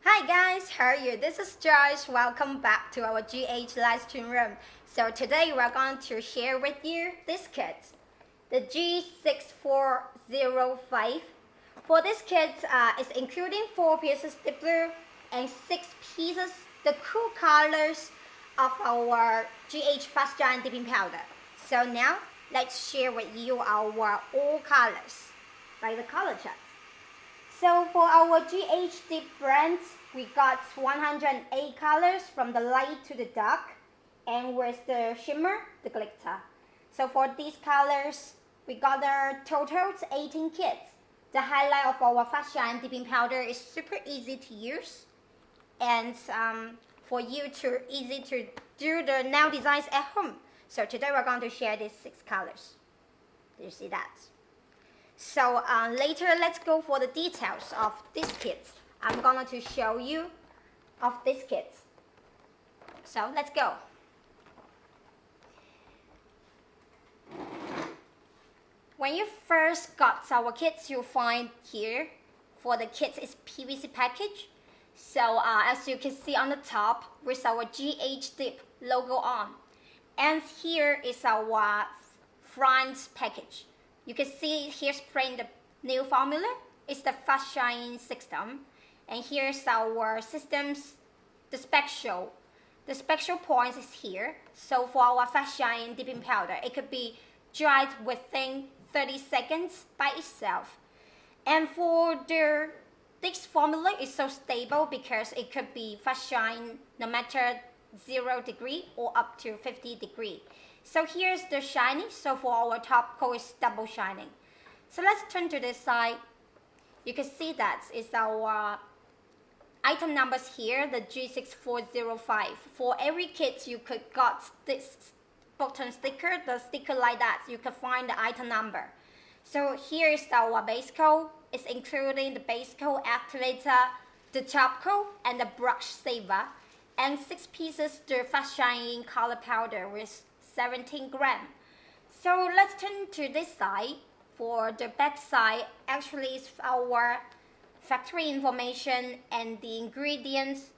Hi guys, how are you? This is Josh. Welcome back to our GH live stream room. So today we're going to share with you this kit, the G6405. For this kit, it's including 4 pieces deep blue and 6 pieces the cool colors of our GH fast giant dipping powder. So now let's share with you our all colors by the color chart. So for our GHdip brand, we got 108 colors from the light to the dark, and with the shimmer, the glitter. So for these colors, we got a total 18 kits. The highlight of our fast giant dipping powder is super easy to use, and for you to easy to do the nail designs at home. So today we're going to share these 6 colors. Do you see that? So later, let's go for the details of this kit. I'm going to show you of this kit. So let's go. When you first got our kits, you'll find here for the kits is PVC package. So as you can see on the top with our GHdip logo on. And here is our front package. You can see here's print the new formula. It's the fast shine system. And here's our systems, the special. The special points is here. So for our fast shine dipping powder, it could be dried within 30 seconds by itself. And for this formula is so stable because it could be fast shine no matter 0 degree or up to 50 degree. So here's the shiny. So for our top coat is double shining. So let's turn to this side. You can see that is our item numbers here, the G6405. For every kit you could got this button sticker, the sticker like that. You can find the item number. So here is our base coat. It's including the base coat activator, the top coat, and the brush saver, and 6 pieces the fast shining color powder with 17 grams. So let's turn to this side. For the back side, actually is our factory information and the ingredients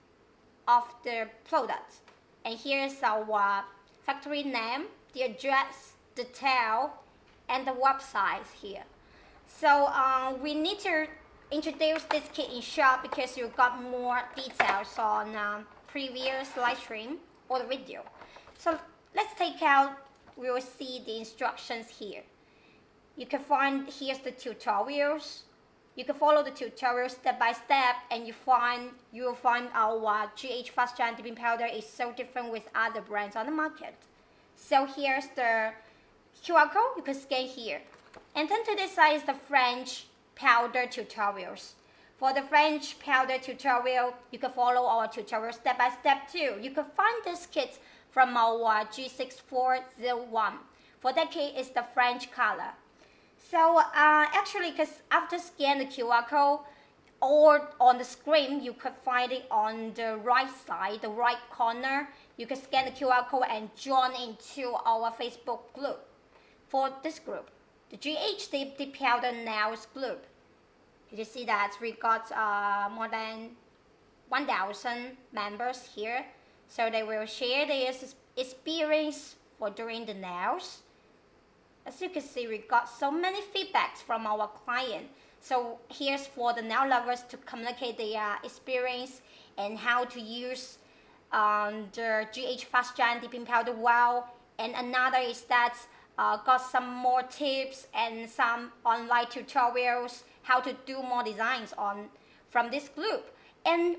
of the product. And here's our factory name, the address, the tail, and the website here. So we need to introduce this kit in short because you got more details on previous live stream or the video. So let's take out, we will see the instructions here. You can find, here's the tutorials. You can follow the tutorial step by step, and you will find our GH fast giant dipping powder is so different with other brands on the market. So here's the QR code, you can scan here. And then to this side is the French powder tutorials. For the French powder tutorial, you can follow our tutorial step by step too. You can find this kit from our G6401. For that kit, it's the French color. So actually, because after scan the QR code or on the screen, you could find it on the right side, the right corner. You can scan the QR code and join into our Facebook group. For this group, the GHdip Dip Powder Nails group. You see that we got more than 1,000 members here. So they will share their experience for doing the nails. As you can see, we got so many feedbacks from our client. So here's for the nail lovers to communicate their experience and how to use the GH fast giant dipping powder well. And another is that got some more tips and some online tutorials how to do more designs from this group. And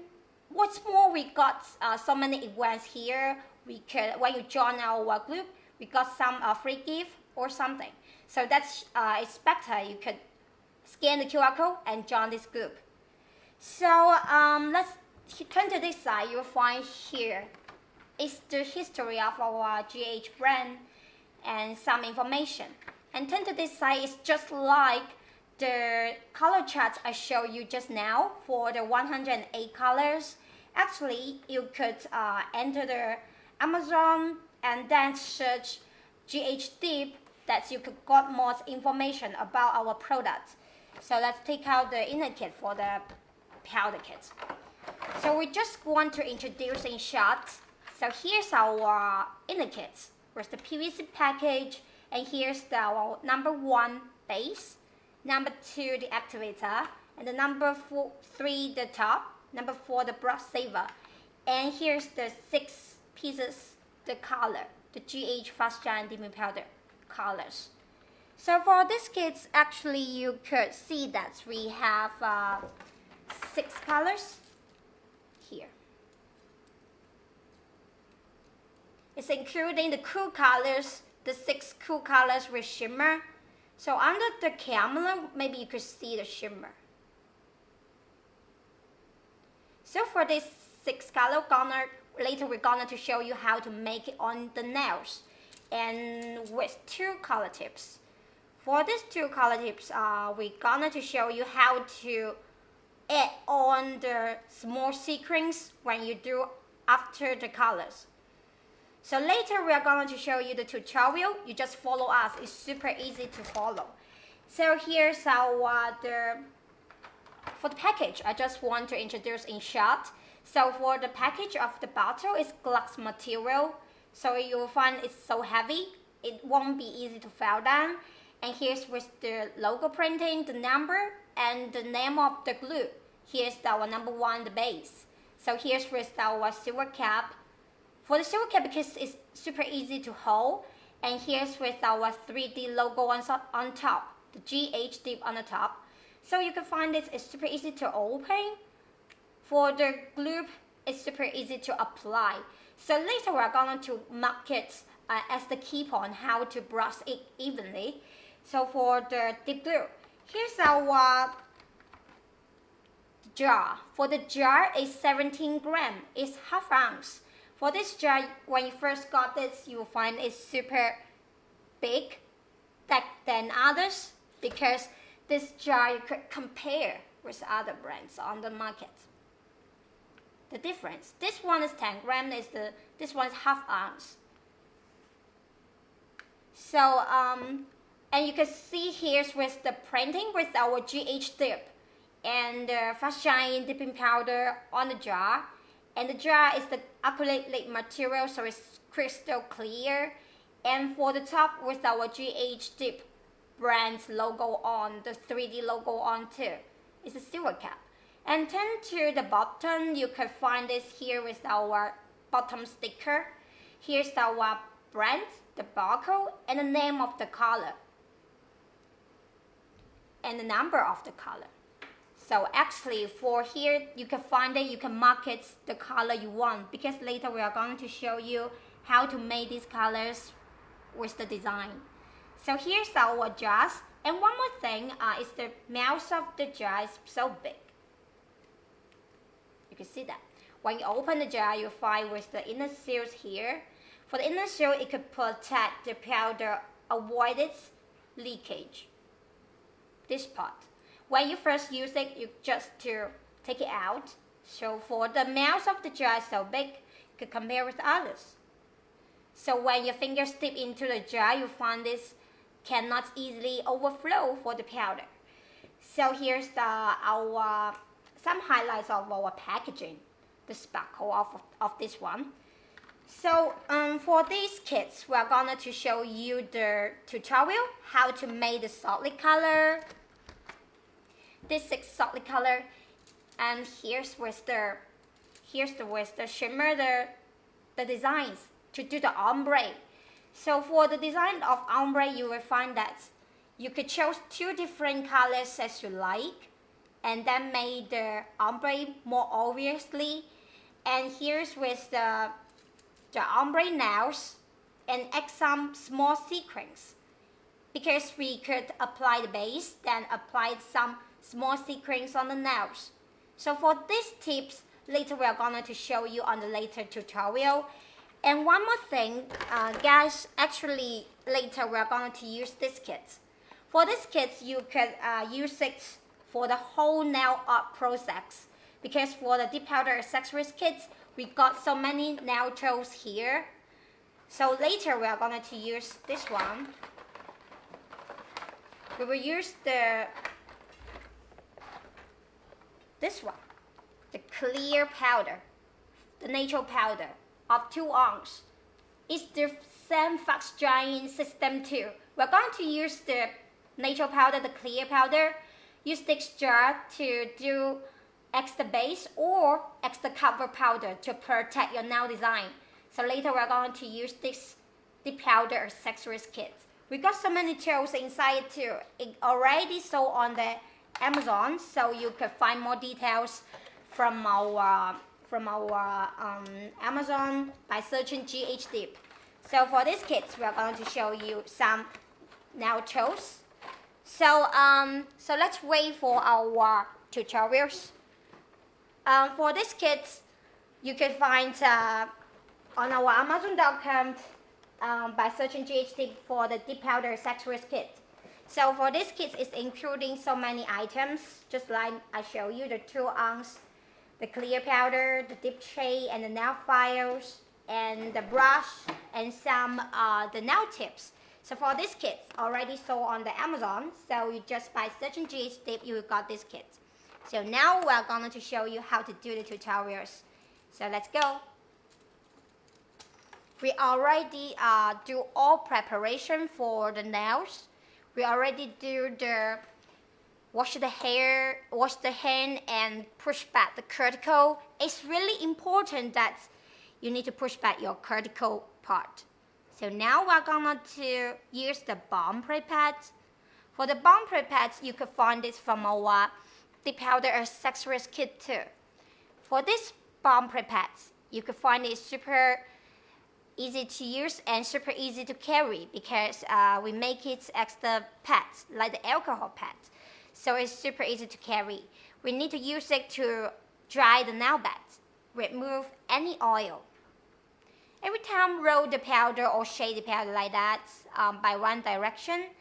what's more, we got so many events here. When you join our group, we got some free gift or something. So that's it's better. You could scan the QR code and join this group. So let's turn to this side. You'll find here is the history of our GH brand and some information. And turn to this side is just like the color chart I showed you just now for the 108 colors. Actually, you could enter the Amazon and then search GHdip, that you could get more information about our product. So let's take out the inner kit for the powder kit. So we just want to introduce in short. So here's our inner kit with the PVC package, and here's our number 1 base, number 2 the activator, and the number 3 the top, number 4 the brush saver, and here's the 6 pieces the color, the GH fast dry and dipping powder colors. So for this kit, actually you could see that we have 6 colors here. It's including the cool colors, the 6 cool colors with shimmer. So under the camera, maybe you could see the shimmer. So for this 6 color, later we're gonna to show you how to make it on the nails, and with 2 color tips. For these 2 color tips, we're gonna to show you how to add on the small sequins when you do after the colors. So later we are going to show you the tutorial. You just follow us. It's super easy to follow. So here's our for the package. I just want to introduce in short. So for the package of the bottle, it's glass material. So you'll find it's so heavy. It won't be easy to fall down. And here's with the logo printing, the number, and the name of the glue. Here's our number 1, the base. So here's with our silver cap. For the silver cap, because it's super easy to hold, and here's with our 3D logo on top, the GHdip on the top. So you can find it's super easy to open. For the glue, it's super easy to apply. So later we're going to mark it as the key point, how to brush it evenly. So for the dip glue, here's our jar. For the jar, it's 17 grams, it's half ounce. For this jar, when you first got this, you will find it's super big than others, because this jar you could compare with other brands on the market. The difference, this one is 10 grams, this one is half ounce. So and you can see here with the printing with our GHdip and the fast drying dipping powder on the jar. And the jar is the acrylic material, so it's crystal clear. And for the top, with our GHdip brand's logo on, the 3D logo on too. It's a silver cap. And then to the bottom, you can find this here with our bottom sticker. Here's our brand, the barcode, and the name of the color, and the number of the color. So actually for here, you can find it, you can mark it the color you want, because later we are going to show you how to make these colors with the design. So here's our jars. And one more thing is the mouth of the jar is so big. You can see that. When you open the jar, you'll find with the inner seals here. For the inner seal, it could protect the powder, avoid its leakage. This part. When you first use it, you just to take it out. So for the mouth of the jar is so big, you can compare with others. So when your fingers dip into the jar, you find this cannot easily overflow for the powder. So here's some highlights of our packaging, the sparkle of this one. So for these kits, we're gonna to show you the tutorial how to make the solid color. This 6 solid color, and here's with the shimmer, the designs to do the ombre. So for the design of ombre, you will find that you could choose 2 different colors as you like, and then make the ombre more obviously. And here's with the ombre nails, and add some small sequins, because we could apply the base, then apply some small sequins on the nails. So for these tips, later we are going to show you on the later tutorial. And one more thing, guys, actually later we are going to use this kit. For this kit, you could use it for the whole nail art process, because for the dip powder accessories kits, we got so many nail tools here. So later we are going to use this one. We will use this one. the clear powder, the natural powder of 2 ounces. It's the same fast drying system too. We're going to use the natural powder, the clear powder. Use this jar to do extra base or extra cover powder to protect your nail design. So later we're going to use this powder accessories kit. We got so many tools inside it too. It already sold on the Amazon, so you can find more details from our Amazon by searching GHdip. So for this kit, we are going to show you some nail tools. So let's wait for our tutorials. For this kit, you can find on our Amazon.com by searching GHdip for the dip powder accessories kit. So for this kit, it's including so many items, just like I show you, the 2 ounce, the clear powder, the dip tray, and the nail files, and the brush, and some the nail tips. So for this kit, already sold on the Amazon, so you just by searching GHdip, you got this kit. So now we're going to show you how to do the tutorials. So let's go. We already do all preparation for the nails. We already do the wash the hand and push back the cuticle. It's really important that you need to push back your cuticle part. So now we're going to use the balm pads. For the balm pads, you can find this from our dip powder accessories kit too. For this balm pads, you can find it super easy to use and super easy to carry because we make it extra pads like the alcohol pads. So it's super easy to carry. We need to use it to dry the nail beds, remove any oil. Every time roll the powder or shade the powder like that by one direction,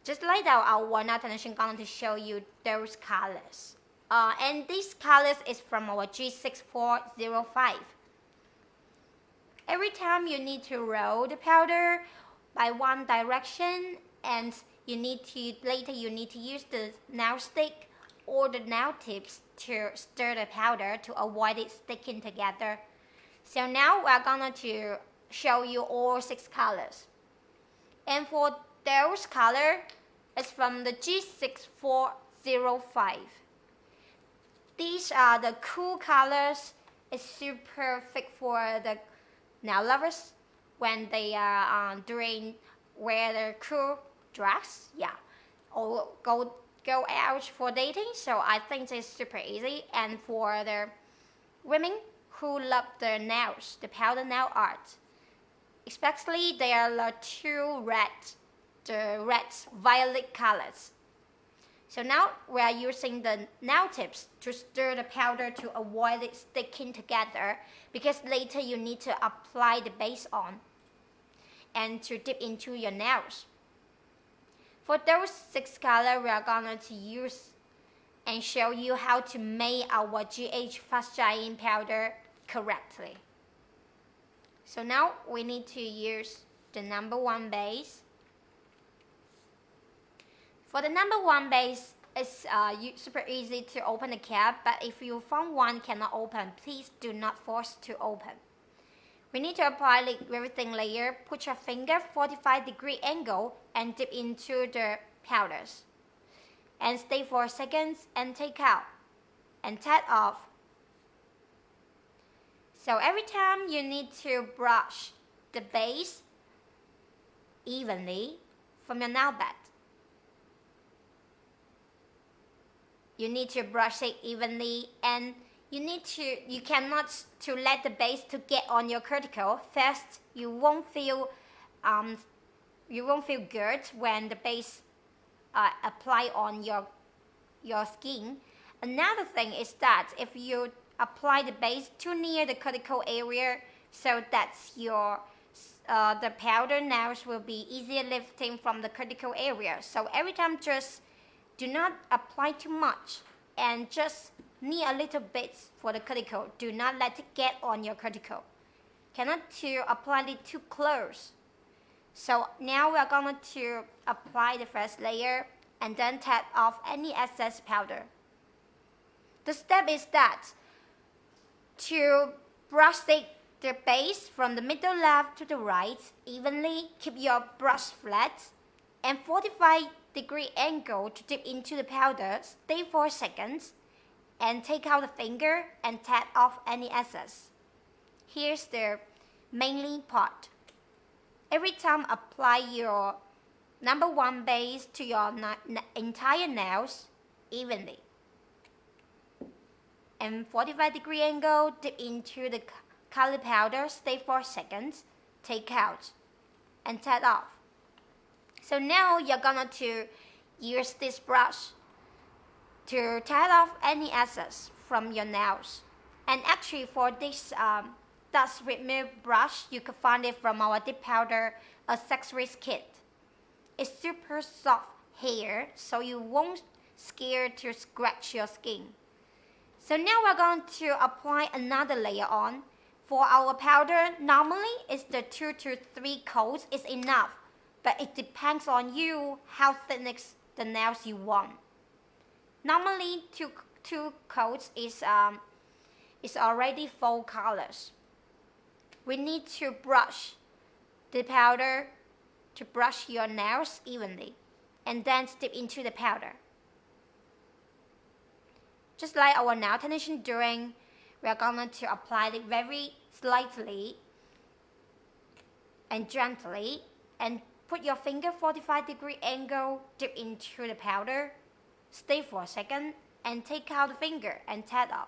just like that, our nail technician going to show you those colors. And these colors is from our G6405. Every time you need to roll the powder by one direction, and later you need to use the nail stick or the nail tips to stir the powder to avoid it sticking together. So now we're going to show you all 6 colors. And for those colors, it's from the G6405. These are the cool colors. It's super perfect for the nail lovers when they are wear their cool dress, or go out for dating. So I think it's super easy. And for the women who love the nails, the powder nail art, especially there are 2 violet colors. So now we are using the nail tips to stir the powder to avoid it sticking together, because later you need to apply the base on and to dip into your nails. For those 6 colors, we are going to use and show you how to make our GH fast drying powder correctly. So now we need to use the number 1 base. For the number 1 base, it's super easy to open the cap, but if you found one cannot open, please do not force to open. We need to apply the very thin layer, put your finger 45-degree angle and dip into the powders. And stay for seconds and take out and tap off. So every time you need to brush the base evenly from your nail bed. You need to brush it evenly, and you cannot to let the base to get on your cuticle. First, you won't feel good when the base apply on your skin. Another thing is that if you apply the base too near the cuticle area, so that the powder nails will be easier lifting from the cuticle area. So every time just do not apply too much and just need a little bit for the cuticle. Do not let it get on your cuticle. Cannot to apply it too close. So now we are going to apply the first layer and then tap off any excess powder. The step is that to brush the base from the middle left to the right evenly, keep your brush flat, and 45-degree angle to dip into the powder, stay for seconds, and take out the finger and tap off any excess. Here's the mainly part. Every time apply your number 1 base to your entire nails evenly. And 45-degree angle, dip into the color powder, stay for seconds, take out, and tap off. So now you're gonna to use this brush to tap off any excess from your nails. And actually for this dust remove brush, you can find it from our dip powder accessories kit. It's super soft hair, so you won't scare to scratch your skin. So now we're going to apply another layer on. For our powder, normally it's the 2 to 3 coats is enough, but it depends on you how thick the nails you want. Normally two coats is already full colors. We need to brush the powder to brush your nails evenly, and then dip into the powder. Just like our nail technician doing, we are going to apply it very slightly and gently, and put your finger 45-degree angle, dip into the powder, stay for a second, and take out the finger and tap off.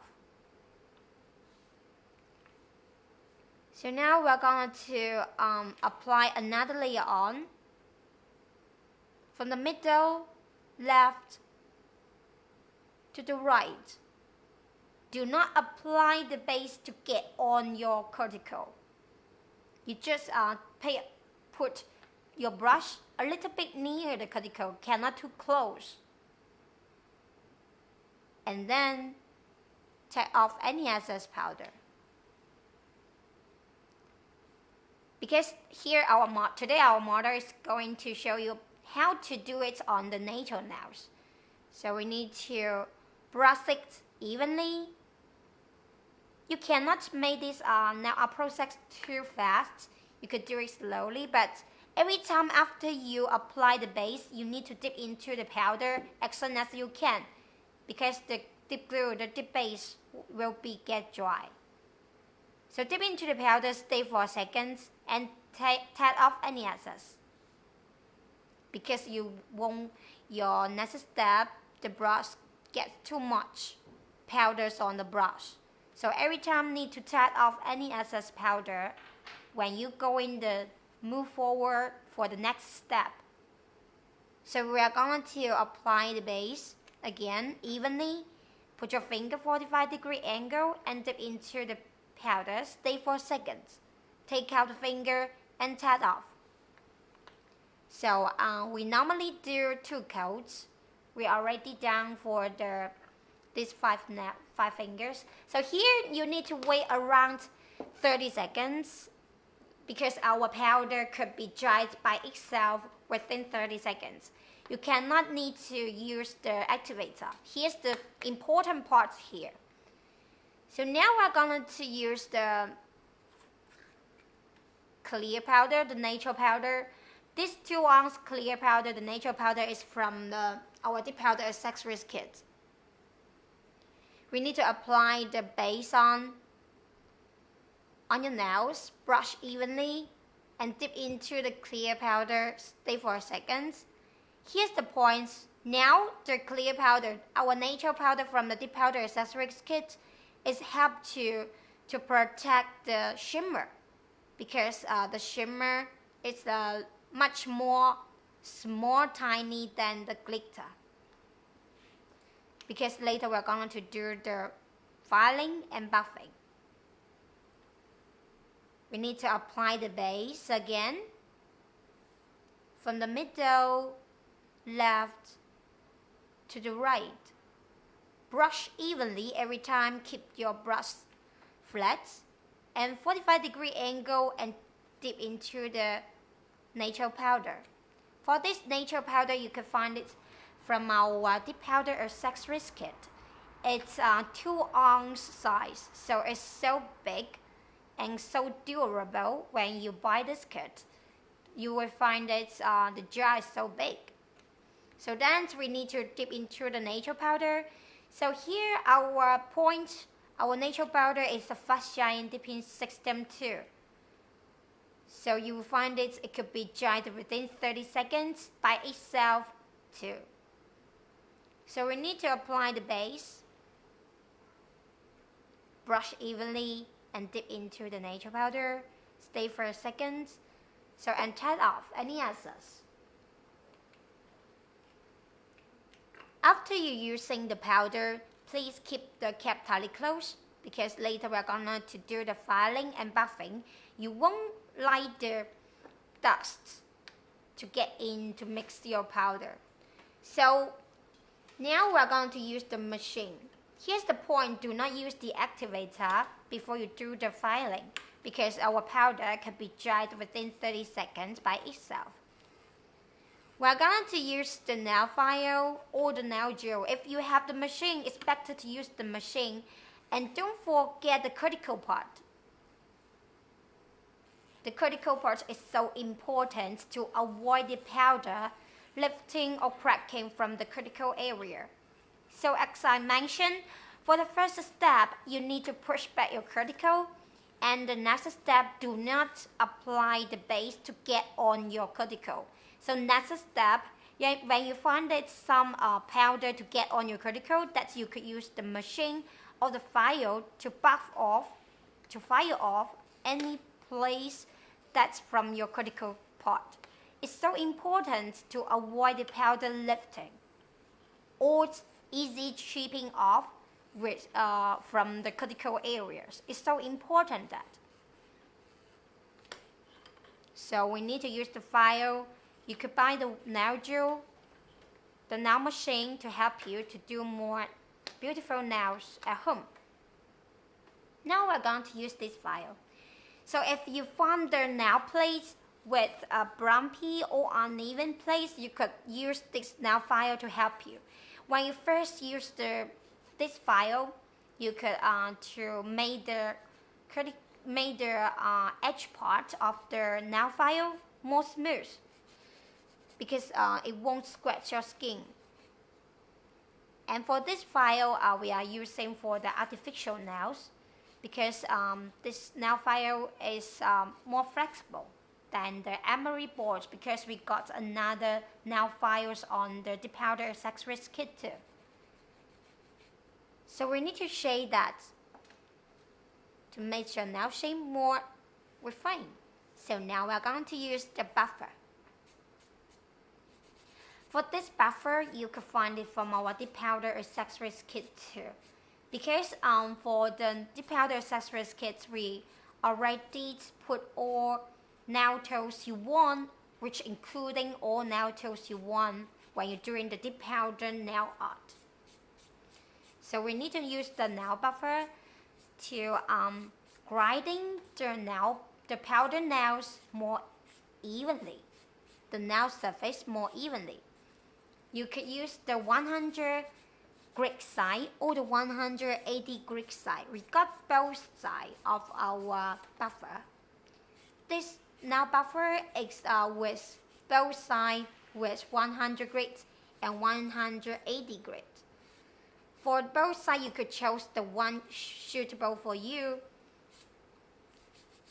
So now we're going to apply another layer on. From the middle left to the right. Do not apply the base to get on your cuticle. You just put your brush a little bit near the cuticle, cannot too close. And then take off any excess powder. Because here today our model is going to show you how to do it on the natural nails. So we need to brush it evenly. You cannot make this nail art process too fast. You could do it slowly, but every time after you apply the base, you need to dip into the powder as soon as you can, because the dip glue, the dip base will get dry. So dip into the powder, stay for seconds, and tap off any excess. Because you won't, your next step, the brush gets too much powders on the brush. So every time need to tap off any excess powder when you go in the move forward for the next step. So we are going to apply the base again evenly. Put your finger 45-degree angle and dip into the powder, stay for seconds. Take out the finger and tap off. So we normally do 2 coats. We already done for these 5 fingers. So here you need to wait around 30 seconds because our powder could be dried by itself within 30 seconds. You cannot need to use the activator. Here's the important part here. So now we're going to use the clear powder, the natural powder. This 2-ounce clear powder, the natural powder, is from our dip powder accessories kit. We need to apply the base on your nails, brush evenly, and dip into the clear powder, stay for a second. Here's the points. Now the clear powder, our natural powder from the dip powder accessories kit, is help to protect the shimmer, because the shimmer is much more small, tiny than the glitter. Because later we're going to do the filing and buffing. We need to apply the base again from the middle left to the right. Brush evenly every time, keep your brush flat, and 45-degree angle and dip into the natural powder. For this natural powder, you can find it from our dip powder accessories kit. It's 2 ounce size, so it's so big and so durable. When you buy this kit, you will find it's the jar is so big. So then we need to dip into the nature powder. So here our nature powder is the fast giant dipping system too. So you will find it could be dried within 30 seconds by itself too. So we need to apply the base, brush evenly and dip into the nature powder, stay for a second, and tap off any excess. After you're using the powder, please keep the cap tightly closed because later we're gonna to do the filing and buffing. You won't like the dust to get in to mix your powder. So now we're going to use the machine. Here's the point, do not use the activator before you do the filing because our powder can be dried within 30 seconds by itself. We're going to use the nail file or the nail drill. If you have the machine, it's better to use the machine. And don't forget the critical part. The critical part is so important to avoid the powder lifting or cracking from the critical area. So as I mentioned, for the first step, you need to push back your cuticle. And the next step, do not apply the base to get on your cuticle. So next step, when you find that some powder to get on your cuticle, that you could use the machine or the file to fire off any place that's from your cuticle part. It's so important to avoid the powder lifting or easy chipping off from the cuticle areas. It's so important that. So we need to use the file. You could buy the nail drill, the nail machine to help you to do more beautiful nails at home. Now we're going to use this file. So if you find the nail plates with a bumpy or uneven place, you could use this nail file to help you. When you first use this file, you could to make the edge part of the nail file more smooth because it won't scratch your skin. And for this file, we are using for the artificial nails because this nail file is more flexible than the emery boards because we got another nail files on the powder accessories kit too. So we need to shade that to make your nail shape more refined. So now we're going to use the buffer. For this buffer, you can find it from our powder accessories kit too. Because for the powder accessories kits, we already put all nail tools you want, which including all nail tools you want when you're doing the powder nail art. So we need to use the nail buffer to grinding the powder nails more evenly, the nail surface more evenly. You could use the 100 grit side or the 180 grit side. We got both sides of our buffer. This nail buffer is with both sides with 100 grit and 180 grit. For both sides, you could choose the one suitable for you.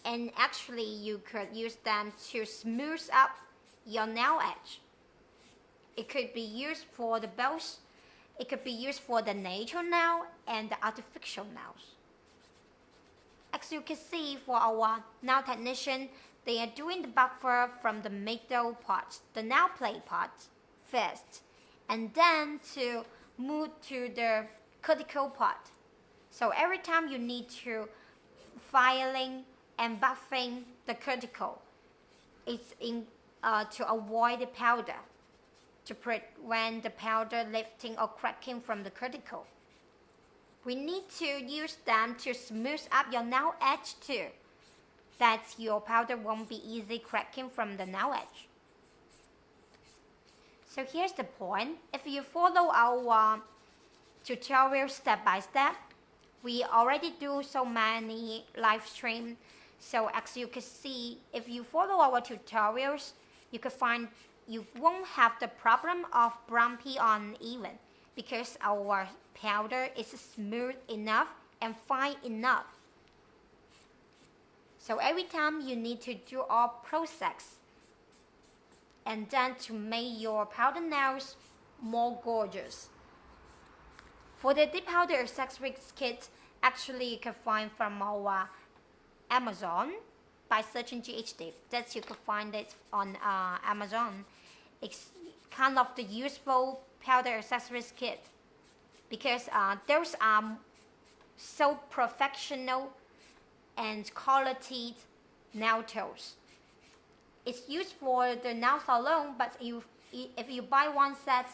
And actually, you could use them to smooth up your nail edge. It could be used for the both. It could be used for the natural nail and the artificial nails. As you can see, for our nail technician, they are doing the buffer from the middle part, the nail plate part first, and then to move to the cuticle part. So every time you need to filing and buffing the cuticle, it's to avoid the powder, to prevent the powder lifting or cracking from the cuticle. We need to use them to smooth up your nail edge too, that your powder won't be easy cracking from the nail edge. So here's the point. If you follow our tutorial step by step. We already do so many live stream. So as you can see, if you follow our tutorials, you can find you won't have the problem of bumpy uneven because our powder is smooth enough and fine enough. So every time you need to do our process and then to make your powder nails more gorgeous. For the dip powder accessories kit, actually you can find from our Amazon by searching GHdip. That you can find it on Amazon. It's kind of the useful powder accessories kit because those are so professional and quality nail tools. It's used for the nail salon, but if you buy one set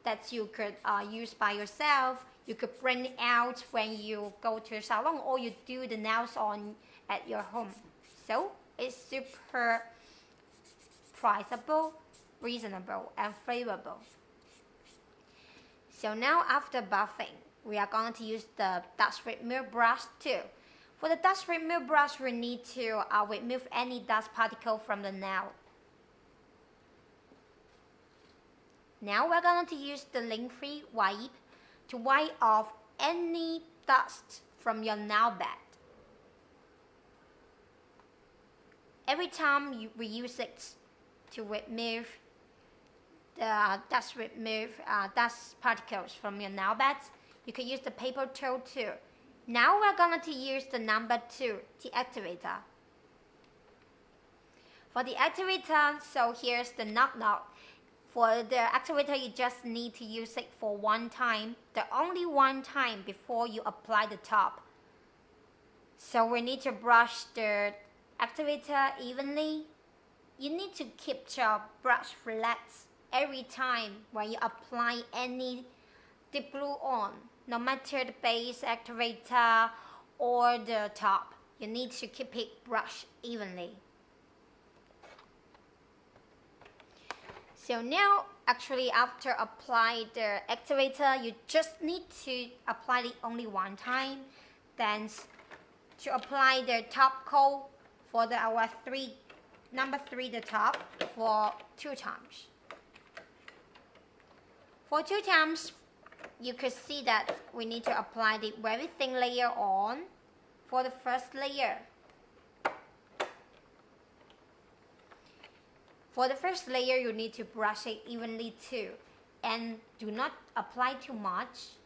that you could use by yourself, you could bring it out when you go to a salon or you do the nails on at your home. So it's super priceable, reasonable, and favorable. So now after buffing, we are going to use the dust remove brush too. For the dust remove brush, we need to remove any dust particle from the nail. Now we're going to use the lint-free wipe to wipe off any dust from your nail bed. Every time we use it to remove the dust particles from your nail beds, you can use the paper tool too. Now we're going to use the number 2, the activator. For the activator, so here's the knob. For the activator, you just need to use it for one time, the only one time before you apply the top. So we need to brush the activator evenly. You need to keep your brush flat every time when you apply any dip glue on, no matter the base activator or the top. You need to keep it brushed evenly. So now, actually after apply the activator, you just need to apply it only one time. Then to apply the top coat for our number 3 the top for 2 times. For 2 times, you could see that we need to apply the very thin layer on for the first layer. For the first layer, you need to brush it evenly too, and do not apply too much.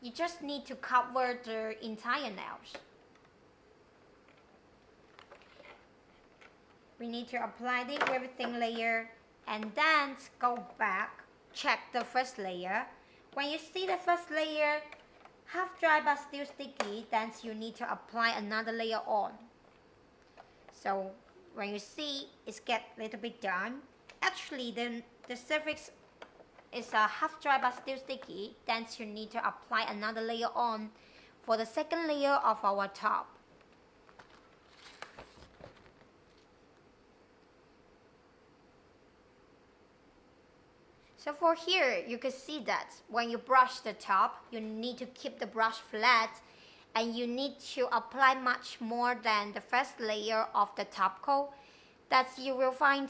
You just need to cover the entire nails. We need to apply the very thin layer and then go back, check the first layer. When you see the first layer half dry but still sticky, then you need to apply another layer on. So when you see it's get a little bit done, actually the surface is half dry but still sticky, then you need to apply another layer on for the second layer of our top. So for here, you can see that when you brush the top, you need to keep the brush flat and you need to apply much more than the first layer of the top coat. That you will find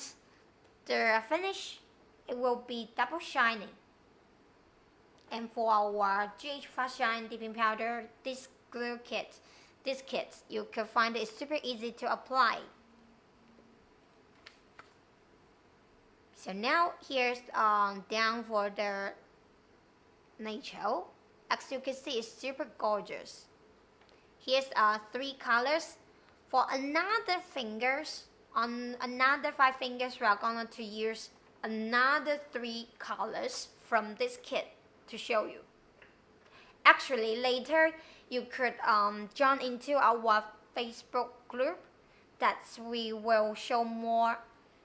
the finish, it will be double shining. And for our GH Fast Shine Dipping Powder, this kit, you can find it super easy to apply. So now here's down for the nail. As you can see, it's super gorgeous. Here's 3 colors. For another fingers, on another 5 fingers, we are going to use another 3 colors from this kit to show you. Actually, later you could join into our Facebook group that we will show more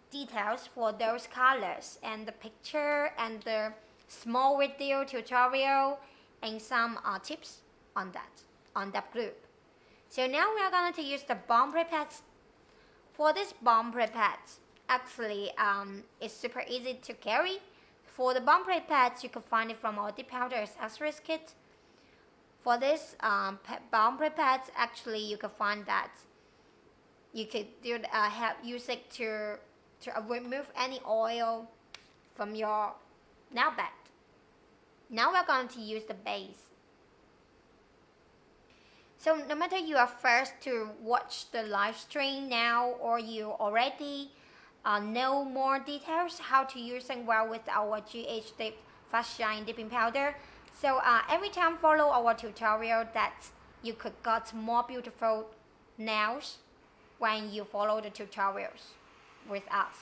details for those colors and the picture and the small video tutorial and some tips on that group. So now we are going to use the ombre pads. For this ombre pads, actually it's super easy to carry. For the Ombre pads, you can find it from our dip powder accessories kit. For this Ombre pads, actually you can find that you could use it to remove any oil from your nail bed. Now we're going to use the base. So no matter you are first to watch the live stream now, or you already know more details how to use it well with our GHdip Fast Shine Dipping Powder. So every time follow our tutorial that you could get more beautiful nails when you follow the tutorials with us.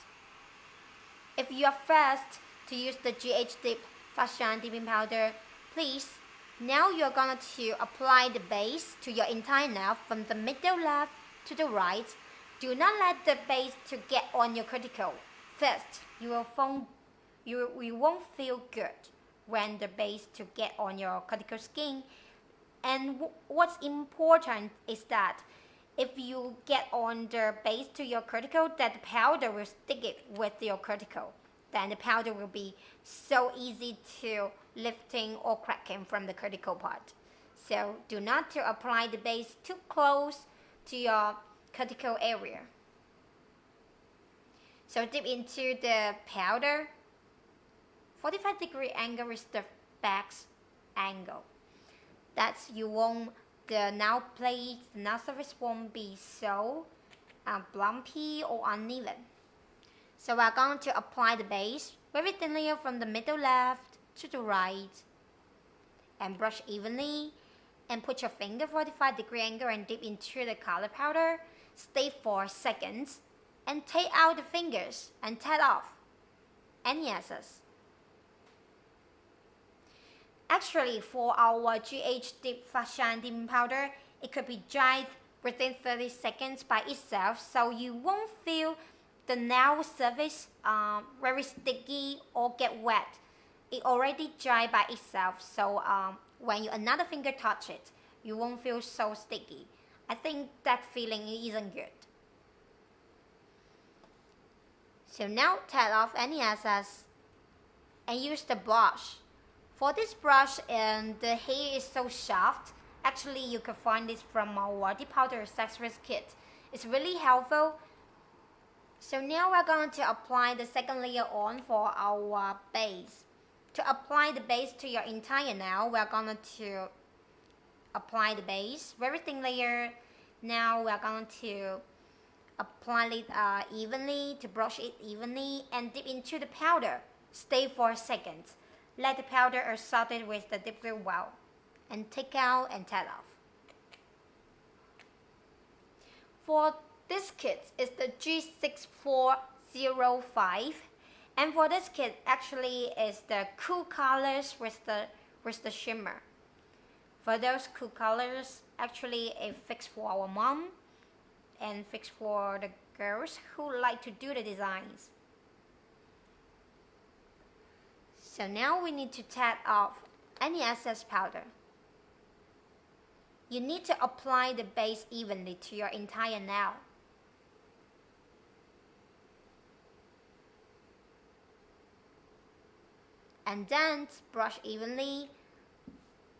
If you are first to use the GHdip Fast Shine Dipping Powder, please, now you're going to apply the base to your entire nail from the middle left to the right. Do not let the base to get on your cuticle. First, you won't feel good when the base to get on your cuticle skin. And what's important is that if you get on the base to your cuticle, that the powder will stick it with your cuticle. Then the powder will be so easy to lifting or cracking from the cuticle part. So do not to apply the base too close to your cuticle area. So dip into the powder. 45-degree angle is the best angle. That's the nail plate, the nail surface won't be so bumpy or uneven. So we're going to apply the base very thinly from the middle left to the right and brush evenly, and put your finger 45-degree angle and dip into the color powder. Stay for seconds and take out the fingers and tap off any excess. Actually, for our GHdip Fast Shine Dipping Powder, it could be dried within 30 seconds by itself, so you won't feel the nail surface very sticky or get wet. It already dried by itself, so when another finger touch it, you won't feel so sticky. I think that feeling isn't good. So now tap off any excess and use the brush. For this brush, and the hair is so soft. Actually, you can find this from our dip powder accessories kit. It's really helpful. So now we're going to apply the second layer on for our base. To apply the base to your entire nail, we're going to apply the base, very thin layer. Now we're going to apply it evenly, to brush it evenly, and dip into the powder. Stay for a second. Let the powder absorb it with the dip glue well, and take out and tap off. For this kit is the G6405, and for this kit actually is the cool colors with the shimmer. For those cool colors, actually it fixed for our mom and fixed for the girls who like to do the designs. So now we need to tap off any excess powder. You need to apply the base evenly to your entire nail. And then brush evenly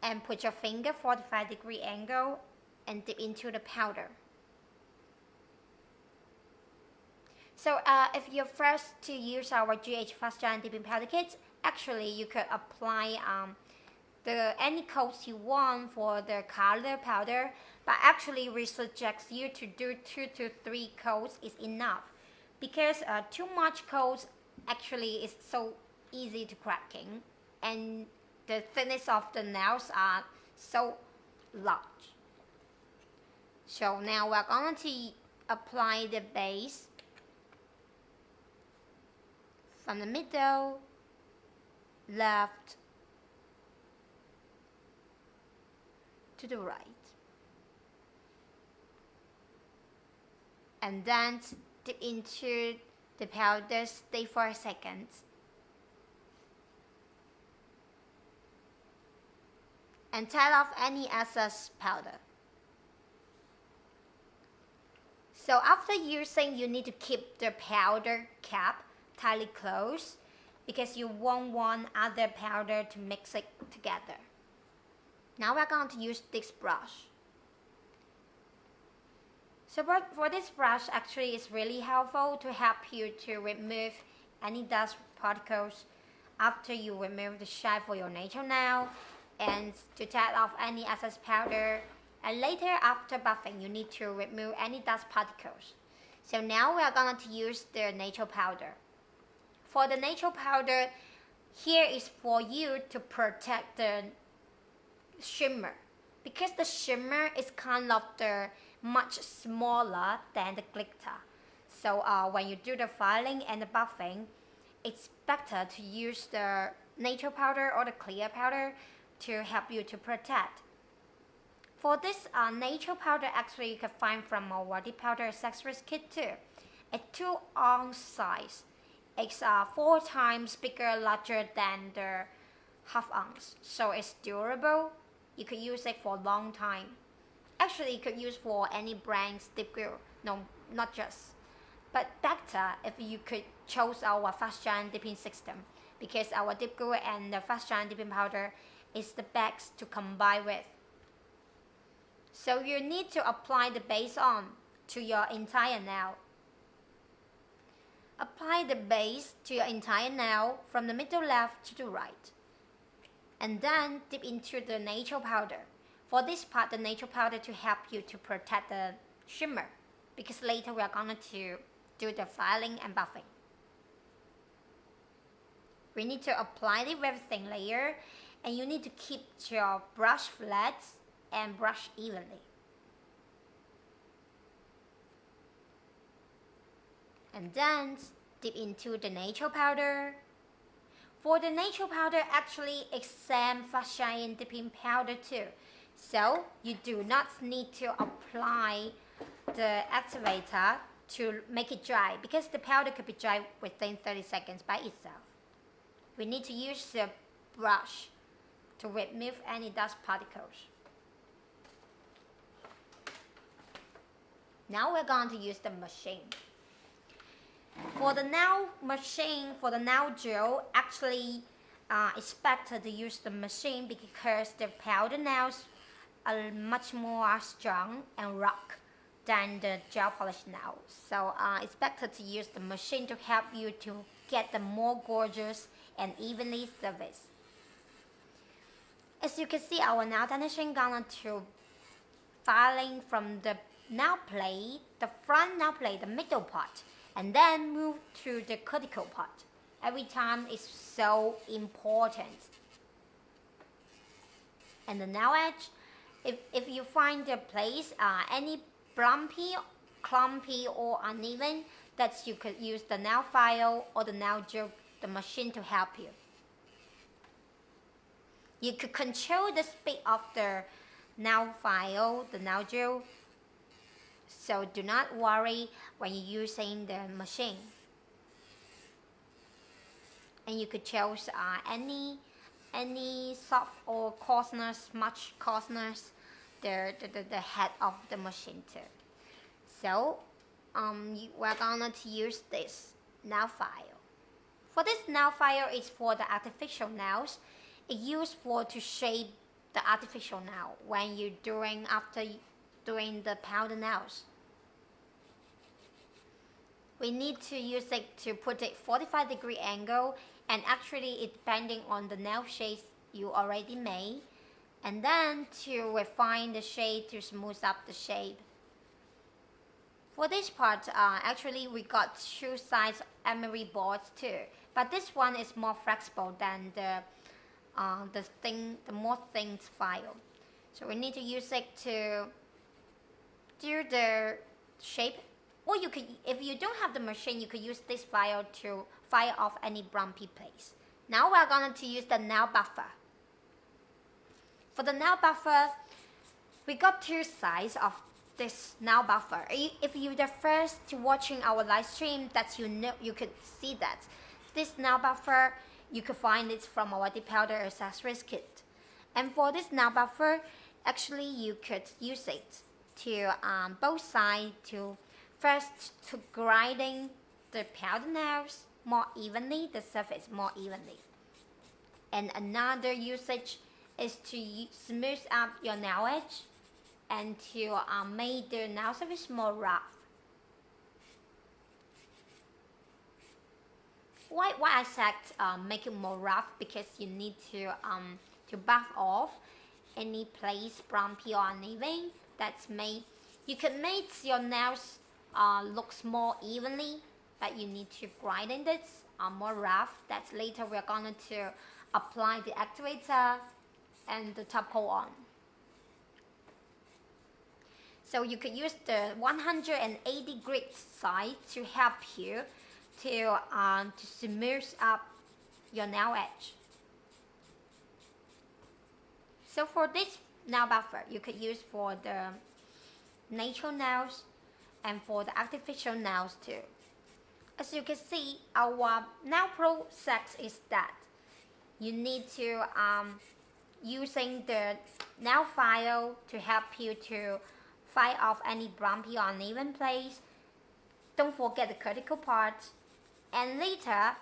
and put your finger 45-degree angle and dip into the powder. So if you're first to use our GH Fast Shine Dipping Powder Kit, actually you could apply any coats you want for the color powder, but actually we suggest you to do 2 to 3 coats is enough, because too much coats actually is so easy to cracking, and the thickness of the nails are so large. So now we're going to apply the base from the middle, left to the right, and then dip into the powder, stay for a second, and tap off any excess powder. So after using, you need to keep the powder cap tightly closed, because you won't want other powder to mix it together. Now we're going to use this brush. So for this brush, actually it's really helpful to help you to remove any dust particles after you remove the shine for your natural nail, and to take off any excess powder, and later after buffing you need to remove any dust particles. So now we are going to use the natural powder. For the natural powder, here is for you to protect the shimmer, because the shimmer is kind of the much smaller than the glitter. So when you do the filing and the buffing, it's better to use the natural powder or the clear powder to help you to protect. For this natural powder, actually you can find from our dip powder accessories kit too. A 2 ounce size. It's 4 times bigger, larger than the half ounce. So it's durable. You could use it for a long time. Actually, you could use for any brand's dip glue. No, not just. But better if you could choose our fast shine dipping system, because our dip glue and the fast shine dipping powder is the best to combine with. So you need to apply the base on to your entire nail. Apply the base to your entire nail from the middle left to the right. And then dip into the natural powder. For this part, the natural powder to help you to protect the shimmer, because later we are going to do the filing and buffing. We need to apply the very thin layer, and you need to keep your brush flat and brush evenly. And then dip into the natural powder. For the natural powder, actually it's same fast shine dipping powder too. So you do not need to apply the activator to make it dry, because the powder could be dry within 30 seconds by itself. We need to use the brush to remove any dust particles. Now we're going to use the machine. For the nail machine, for the nail gel, actually it's better to use the machine because the powder nails are much more strong and rough than the gel polish nails. So it's better to use the machine to help you to get the more gorgeous and evenly surface. As you can see, our nail technician going to filing from the nail plate, the front nail plate, the middle part, and then move to the cuticle part. Every time is so important. And the nail edge, if you find the place any bumpy, clumpy or uneven, that you could use the nail file or the nail gel, the machine to help you. You could control the speed of the nail file, the nail gel, so do not worry when you're using the machine. And you could choose any soft or coarseness, much coarseness, the head of the machine too. So we're gonna to use this nail file. For this nail file is for the artificial nails. It's used for to shape the artificial nail when you're doing after doing the powder nails. We need to use it to put it 45-degree angle, and actually it depending on the nail shapes you already made, and then to refine the shade to smooth up the shape. For this part, actually we got 2 size emery boards too, but this one is more flexible than the more thin file. So we need to use it to do the shape, or you could, if you don't have the machine, you could use this file to file off any bumpy place. Now we're going to use the nail buffer. For the nail buffer, we got 2 sizes of this nail buffer. If you're the first to watching our live stream, that you could see that this nail buffer, you could find it from our dip powder accessories kit. And for this nail buffer, actually you could use it to both sides, to first to grinding the powder nails more evenly, the surface more evenly. And another usage is to smooth out your nail edge and to make the nail surface more rough. Why I said make it more rough? Because you need to buff off any place bumpy or uneven that's made. You can make your nails looks more evenly, but you need to grind it more rough. That's later we're going to apply the activator and the top coat on. So you could use the 180 grit side to help you to smooth up your nail edge. So for this nail buffer, you could use for the natural nails and for the artificial nails too. As you can see, our nail process is that you need to using the nail file to help you to fight off any bumpy or uneven place. Don't forget the critical parts. And later,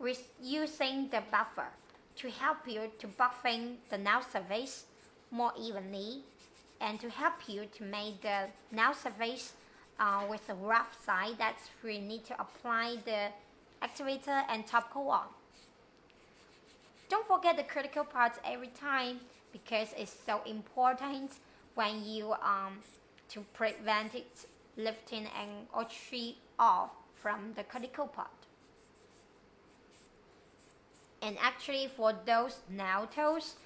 we're using the buffer to help you to buffing the nail surface more evenly and to help you to make the nail surface with the rough side. That's where you need to apply the activator and top coat on. Don't forget the critical parts every time because it's so important when you to prevent it lifting and or tree off from the critical part. And actually for those nail tools,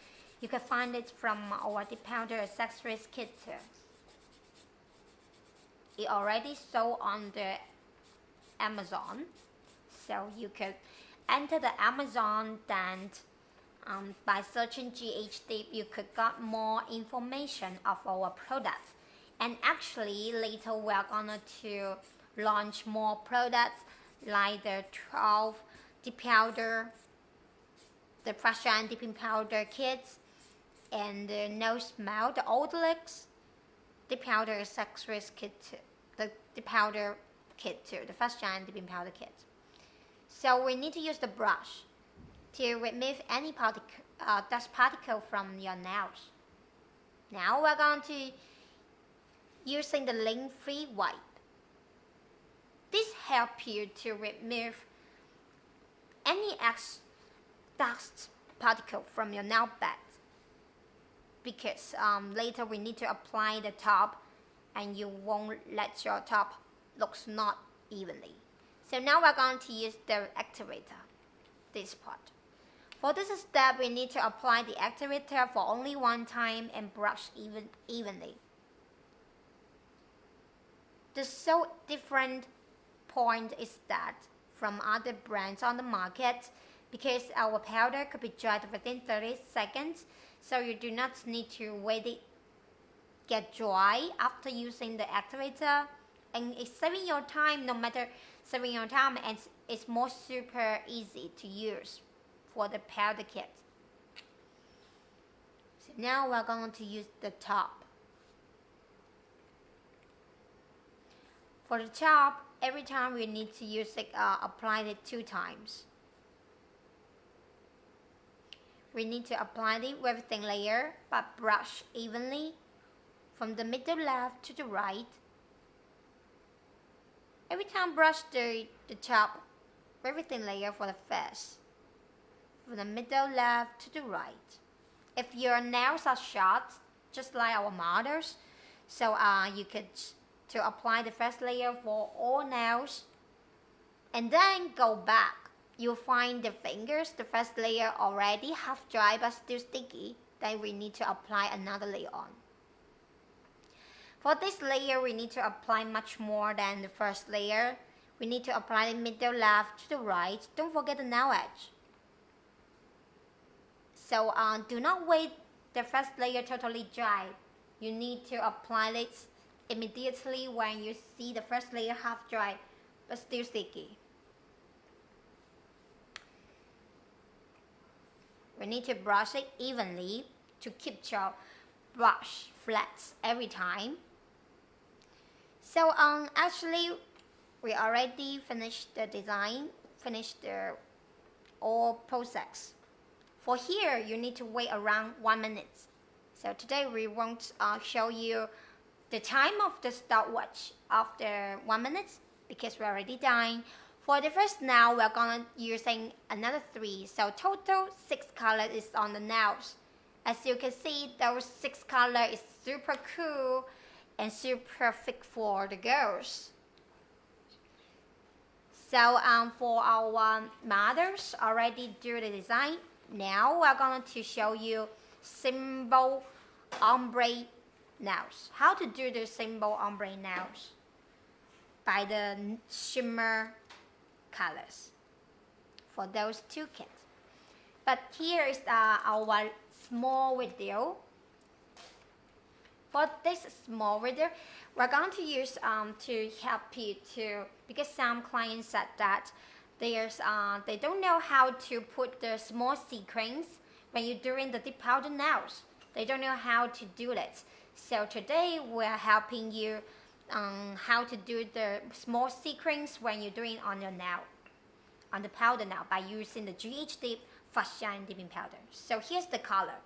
you can find it from our dip powder accessories kit too. It already sold on the Amazon, so you could enter the Amazon and by searching GHdip you could get more information of our products. And actually later we are gonna to launch more products like the 12 dip powder, the fresh and dipping powder kits, and the no smell, the odorless dip powder accessories kit too, the powder kit too, the fresh and dipping powder kit. So we need to use the brush to remove any dust particle from your nails. Now we're going to using the lint-free wipe. This helps you to remove any dust particle from your nail bed because later we need to apply the top and you won't let your top looks not evenly. So now we're going to use the activator, this part. For this step, we need to apply the activator for only one time and brush evenly. The so different point is that from other brands on the market, because our powder could be dried within 30 seconds, so you do not need to wait it get dry after using the activator, and it's saving your time. No matter saving your time, and it's more super easy to use for the powder kit. So now we're going to use the top. For the top, every time we need to use it, apply it 2 times. We need to apply the everything layer, but brush evenly from the middle left to the right. Every time brush the top everything layer for the face, from the middle left to the right. If your nails are short, just like our models, so you could to apply the first layer for all nails, and then go back. You'll find the fingers, the first layer already half dry but still sticky. Then we need to apply another layer on. For this layer, we need to apply much more than the first layer. We need to apply the middle left to the right. Don't forget the nail edge. So do not wait the first layer totally dry. You need to apply it immediately when you see the first layer half dry but still sticky. We need to brush it evenly to keep your brush flat every time. So actually we already finished the design. finish the all process. For here, you need to wait around 1 minute. So today we won't show you the time of the stopwatch after 1 minute because we're already done. For the first nail, we're gonna using another 3. So total 6 colors is on the nails. As you can see, those 6 colors is super cool and super fit for the girls. So for our mothers already do the design. Now we're going to show you simple ombre nails. How to do the simple ombre nails by the shimmer colors for those 2 kits. But here is our small video. For this small video, we're going to use to help you to, because some clients said that they don't know how to put the small sequins when you're doing the dip powder nails. They don't know how to do it. So today we're helping you how to do the small sequins when you're doing on your nail, on the powder nail, by using the GHdip Fast Shine Dipping Powder. So here's the color.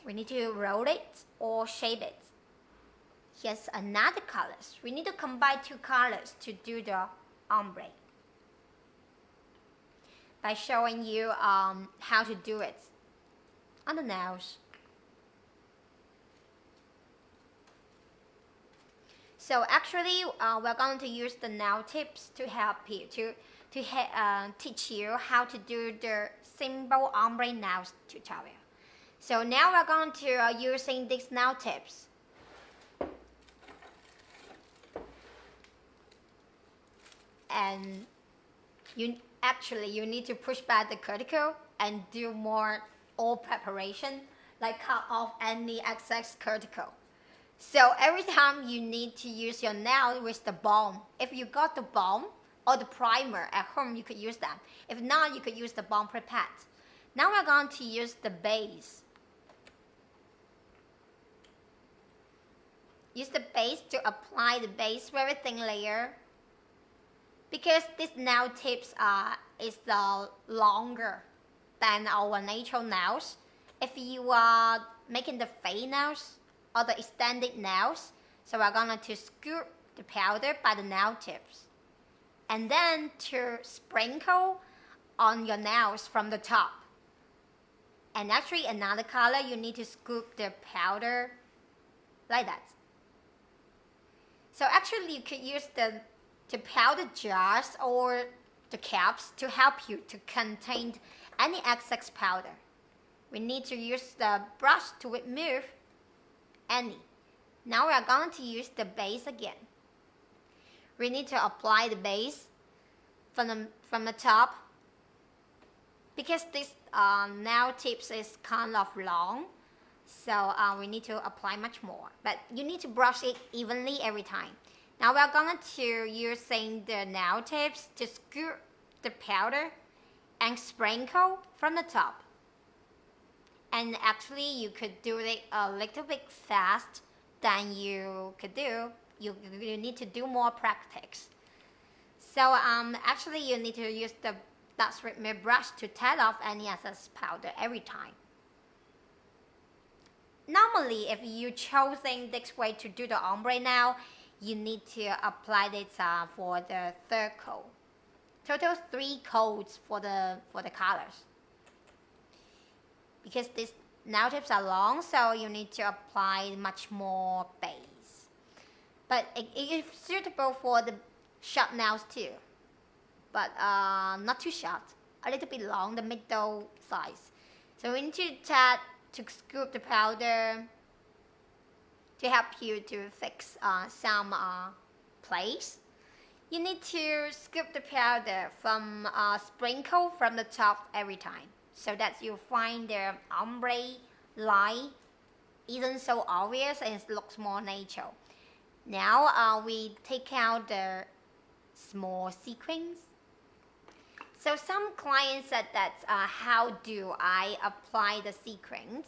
We need to roll it or shape it. Here's another colors. We need to combine 2 colors to do the ombre. By showing you how to do it on the nails. So actually, we're going to use the nail tips to help you to teach you how to do the simple ombre nails tutorial. So now we're going to using these nail tips. And you need to push back the cuticle and do more oil preparation, like cut off any excess cuticle. So every time you need to use your nail with the balm. If you got the balm or the primer at home, you could use that. If not, you could use the balm prepared. Now we're going to use the base. Use the base to apply the base very thin layer. Because these nail tips is longer than our natural nails. If you are making the fake nails or the extended nails, so we're going to scoop the powder by the nail tips. And then to sprinkle on your nails from the top. And actually another color, you need to scoop the powder like that. So actually you could use the powder jars or the caps to help you to contain any excess powder. We need to use the brush to remove any. Now we are going to use the base again. We need to apply the base from the top. Because this nail tips is kind of long, so we need to apply much more. But you need to brush it evenly every time. Now we're going to using the nail tips to scoop the powder and sprinkle from the top. And actually you could do it a little bit fast than you could do. You need to do more practice. So actually you need to use the dust remove brush to take off any excess powder every time. Normally, if you choosing this way to do the ombre nail, you need to apply this for the 3rd coat. Total 3 coats for the colors. Because these nail tips are long, so you need to apply much more base. But it is suitable for the short nails too. But not too short, a little bit long, the middle size. So we need to scoop the powder to help you to fix some place. You need to scoop the powder from sprinkle from the top every time, so that you find the ombre line isn't so obvious and it looks more natural. Now we take out the small sequins. So some clients said that how do I apply the sequins?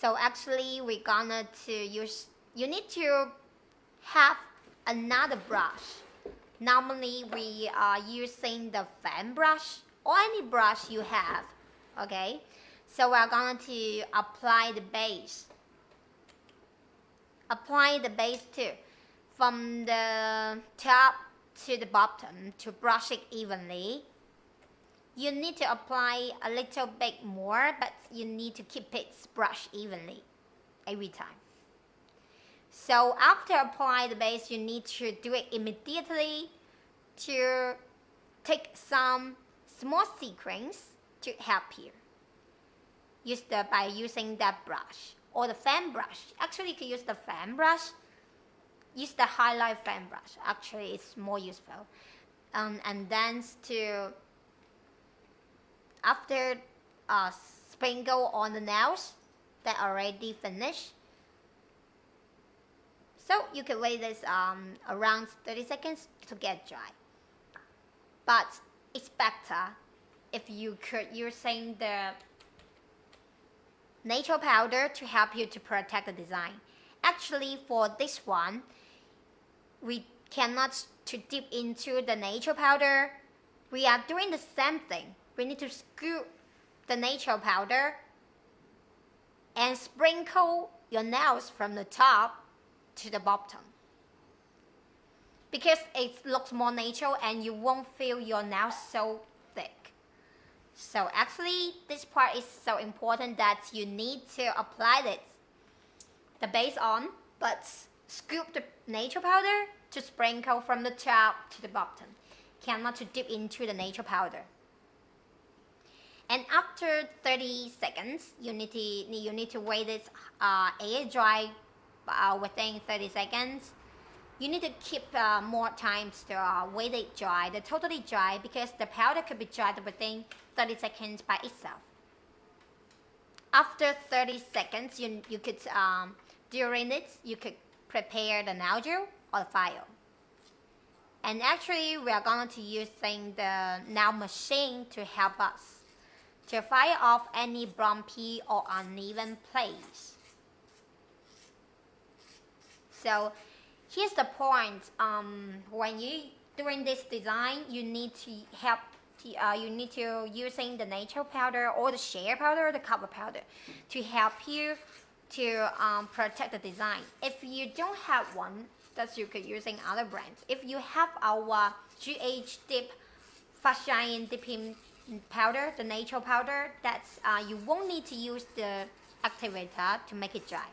So actually we're gonna to use, you need to have another brush. Normally we are using the fan brush or any brush you have. Okay, so we're going to apply the base. Apply the base too, from the top to the bottom to brush it evenly. You need to apply a little bit more, but you need to keep it brushed evenly every time. So after apply the base, you need to do it immediately to take some small sequins to help you. By using that brush or the fan brush. Actually, you can use the fan brush. Use the highlight fan brush. Actually, it's more useful. And then after sprinkle on the nails that already finished. So you can wait this around 30 seconds to get dry. But it's better if you could using the nature powder to help you to protect the design. Actually, for this one, we cannot to dip into the nature powder. We are doing the same thing. We need to scoop the nature powder and sprinkle your nails from the top to the bottom, because it looks more natural and you won't feel your nails so thick. So actually this part is so important that you need to apply the base on, but scoop the nature powder to sprinkle from the top to the bottom. Cannot to dip into the nature powder. And after 30 seconds, you need to wait it air dry within 30 seconds. You need to keep more time to wait it dry, totally dry, because the powder could be dried within 30 seconds by itself. After 30 seconds, you could during it you could prepare the nail gel or the file. And actually, we are going to using the nail machine to help us to fire off any bumpy or uneven place. So here's the point. When you doing this design, you need to using the nature powder or the shea powder or the cover powder to help you to protect the design. If you don't have one, that you could using other brands. If you have our GHdip fast giant dipping powder, the nature powder, that's you won't need to use the activator to make it dry,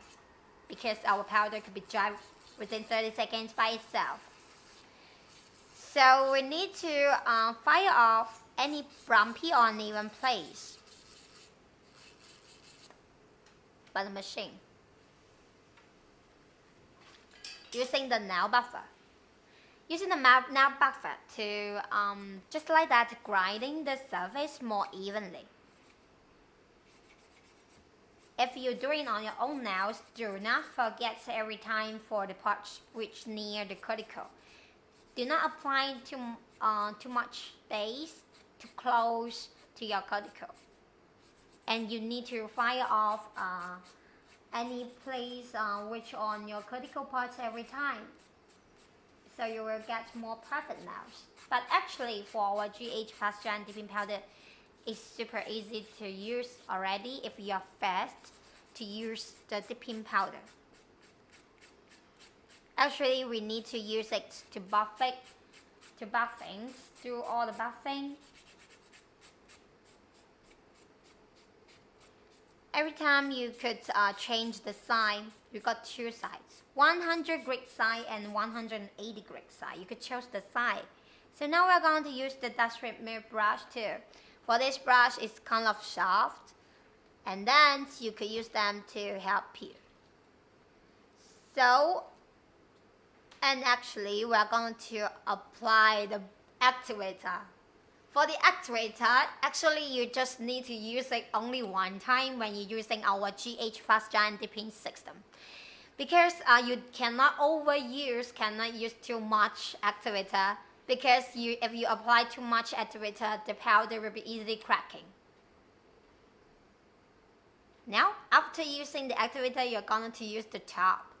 because our powder could be dry within 30 seconds by itself. So we need to fire off any bumpy or uneven place by the machine using the nail buffer. Using the nail buffer to just like that, grinding the surface more evenly. If you're doing on your own nails, do not forget every time for the parts which near the cuticle. Do not apply too much base too close to your cuticle. And you need to fire off any place which on your cuticle parts every time, so you will get more perfect nails. But actually, for our GH fast giant dipping powder, it's super easy to use already if you are fast to use the dipping powder. Actually, we need to use it to buff things, do all the buffing. Every time you could change the side. You got two sides, 100 grit side and 180 grit side. You could choose the side. So now we're going to use the dust Shimmer brush too. For this brush, it's kind of soft, and then you could use them to help you. So, and actually, we're going to apply the activator. For the activator, actually you just need to use it only one time when you're using our GH fast giant dipping system. Because you cannot use too much activator, because if you apply too much activator, the powder will be easily cracking. Now, after using the activator, you're going to use the top.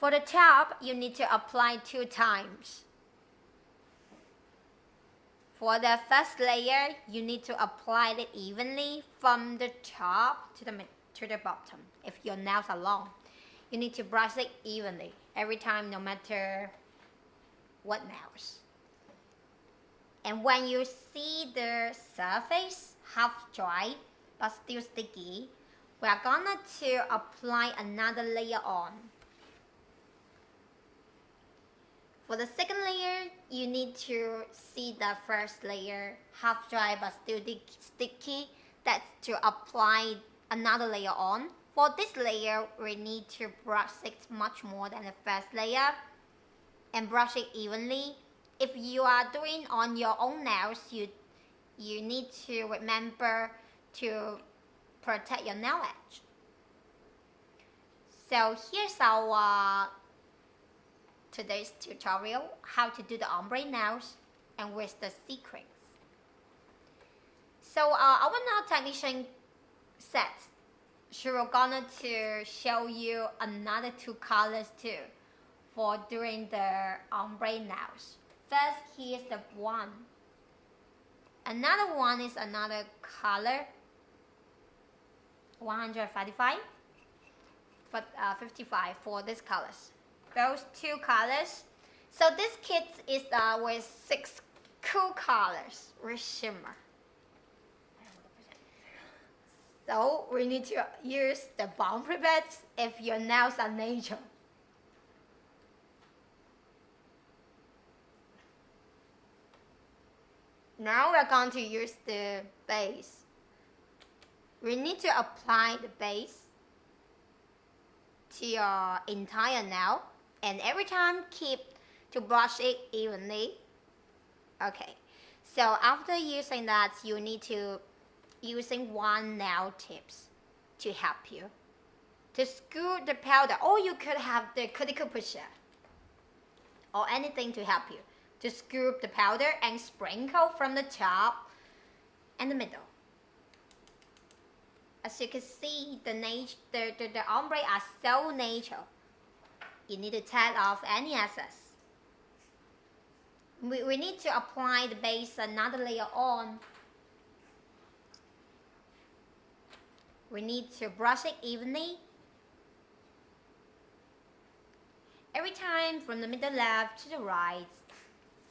For the top, you need to apply 2 times. For the first layer, you need to apply it evenly from the top to the bottom. If your nails are long, you need to brush it evenly every time, no matter what nails. And when you see the surface half dry but still sticky, we are gonna to apply another layer on. For the second layer, you need to see the first layer half dry but still sticky. That's to apply another layer on. For this layer, we need to brush it much more than the first layer and brush it evenly. If you are doing on your own nails, you need to remember to protect your nail edge. So here's our today's tutorial, how to do the ombre nails and with the sequins. So our nail technician said she was gonna to show you another 2 colors too for doing the ombre nails. First, here's the one. Another one is another color, 155, but 55 for these colors. Those 2 colors. So this kit is with 6 cool colors with shimmer. So we need to use the bomb prevents if your nails are natural. Now we're going to use the base. We need to apply the base to your entire nail, and every time keep to brush it evenly. Okay, so after using that, you need to using 1 nail tips to help you to scoop the powder, or you could have the cuticle pusher or anything to help you to scoop the powder and sprinkle from the top and the middle. As you can see, the ombre are so natural. You need to take off any excess. We need to apply the base another layer on. We need to brush it evenly. Every time from the middle left to the right,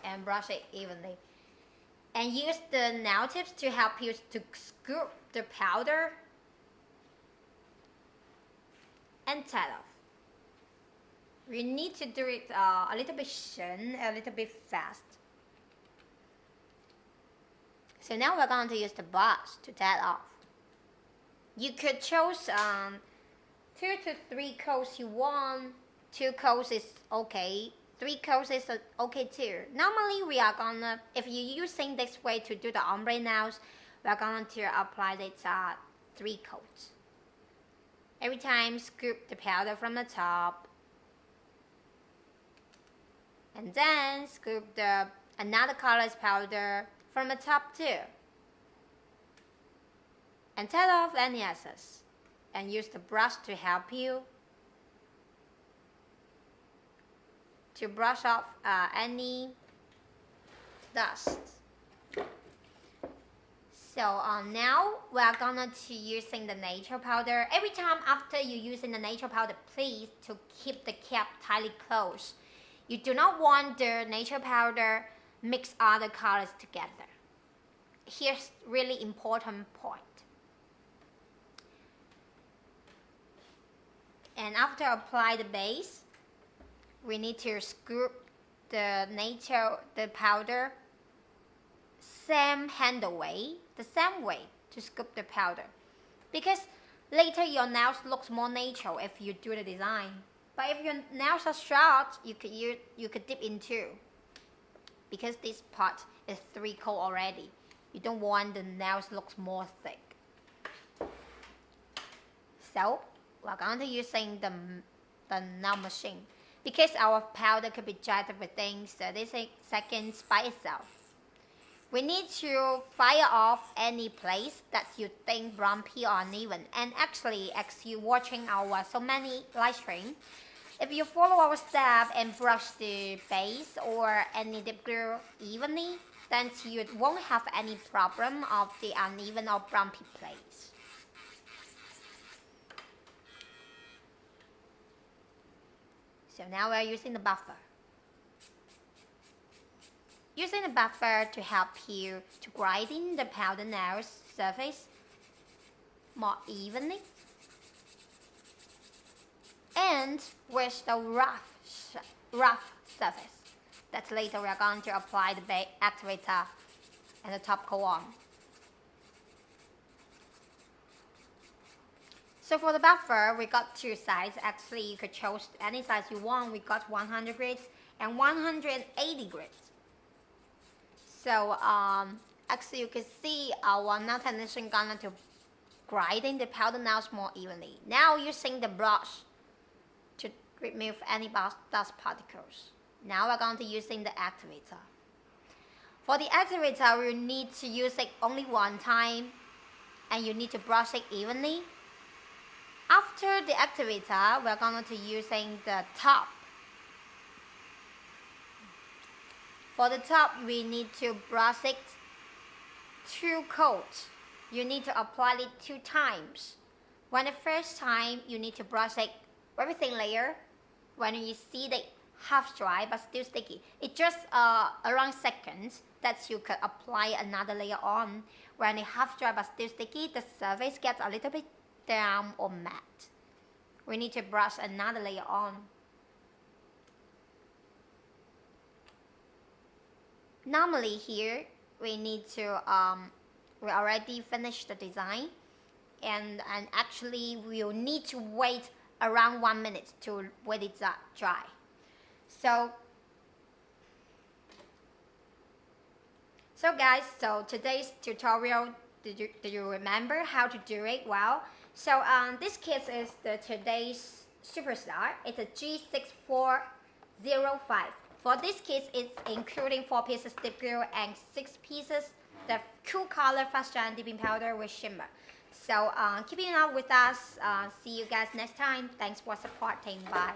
and brush it evenly. And use the nail tips to help you to scoop the powder and tie off. We need to do it a little bit soon, a little bit fast. So now we're going to use the brush to tie off. You could choose 2 to 3 coats you want. 2 coats is okay. 3 coats is okay too. Normally we are gonna, if you're using this way to do the ombre nails, we're going to apply this 3 coats. Every time scoop the powder from the top, and then scoop the another color's powder from the top too, and take off any excess, and use the brush to help you to brush off any dust. So now we are gonna to using the nature powder. Every time after you using the nature powder, please to keep the cap tightly closed. You do not want the nature powder mix other colors together. Here's really important point. And after apply the base, we need to scoop the powder same handle way, the same way to scoop the powder, because later your nails looks more natural if you do the design. But if your nails are short, you could dip in 2, because this part is 3 coat already. You don't want the nails looks more thick. So we're going to using the nail machine, because our powder could be dried within 30 seconds by itself. We need to fire off any place that you think bumpy or uneven. And actually, as you watching our so many live stream, If you follow our step and brush the base or any dip glue evenly, then you won't have any problem of the uneven or bumpy place. So now we're using the buffer. Using the buffer to help you to grinding the powder nails surface more evenly. And with the rough surface, that later we are going to apply the activator and the top coat on. So for the buffer, we got two sizes. Actually, you could choose any size you want. We got 100 grits and 180 grits. So actually, you can see our nail technician gonna to grinding the powder nails more evenly. Now using the brush to remove any dust particles. Now we're going to using the activator. For the activator, we need to use it only one time, and you need to brush it evenly. After the activator, we're going to using the top. For the top, we need to brush it 2 coats. You need to apply it 2 times. When the first time, you need to brush it very thin layer. When you see the half dry but still sticky, it's just around seconds that you can apply another layer on. When it's half dry but still sticky, the surface gets a little bit damp or matte. We need to brush another layer on. Normally here, we need to, we already finished the design, and actually we'll need to wait around 1 minute to let it dry. So guys, so today's tutorial, did you remember how to do it? Well, so this kit is today's superstar. It's a G6405. For this kit, it's including 4 pieces dip glue and 6 pieces the cool color fast dry and dipping powder with shimmer. So keeping up with us. See you guys next time. Thanks for supporting. Bye.